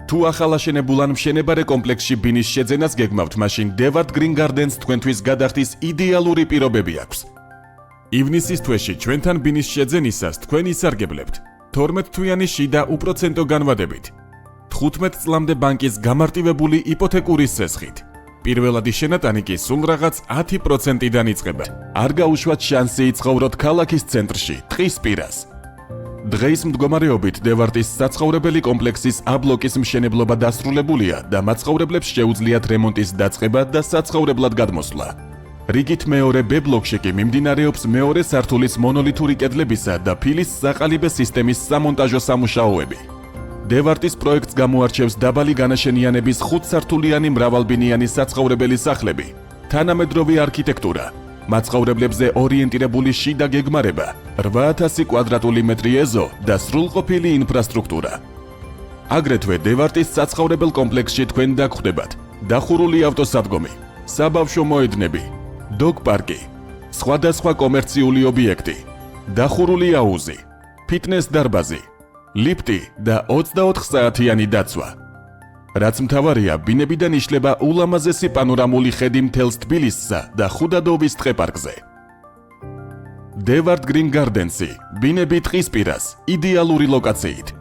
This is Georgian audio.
თუ ახალაშენებულ ან მშენებარე კომპლექსში ბინის შეძენას გეგმავთ, მაშინ Devart Green Gardens თქვენთვის გადახდის იდეალური პირობები აქვს. ივნისის თვეში ჩვენთან ბინის შეძენისას თქვენ ისარგებლებთ 12 თვიანი შიდა უპროცენტო განვადებით, 15 წლამდე ბანკის გამარტივებული იპოთეკური სესხით. პირველადი შენატანი კი სულ რაღაც 10%-დან იწყება. არ გაუშვათ შანსი იცხოვროთ ქალაქის ცენტრში, ტყის პირას. დღეის მდგომარეობით Devart-ის საცხოვრებელი კომპლექსის A ბლოკის მშენებლობა დასრულებულია და მაცხოვრებლებს შეუძლიათ რემონტის დაწყება და საცხოვრებლად გადმოსვლა. რიგით მეორე B ბლოკში კი მიმდინარეობს მეორე სართულის მონოლითური კედლებისა და ფილის საყალიბე სისტემის სამონტაჟო სამუშაოები. Devart-ის პროექტს გამოარჩევს დაბალი განაშენიანების 5-სართულიანი მრავალბინიანი საცხოვრებელი სახლები, თანამედროვე არქიტექტურა, მაცხოვრებლებზე ორიენტირებული შიდა გეგმარება, 8000 კვადრატული მეტრი ეზო და სრულყოფილი ინფრასტრუქტურა. აგრეთვე Devart-ის საცხოვრებელ კომპლექსში თქვენ დაგხვდებათ დახურული ავტოსადგომი, საბავშვო მოედნები, დოგ-პარკი, სხვადასხვა კომერციული ობიექტი, დახურული აუზი, ფიტნეს დარბაზი, ლიფტი და 24 საათიანი დაცვა. რაც მთავარია, ბინებიდან იშლება ულამაზესი პანორამული ხედი მთელს თბილისსა და ხუდადოვის ტყეპარკზე. Devart Green Gardens-ი, ბინები ტყის პირას, იდეალური ლოკაციით.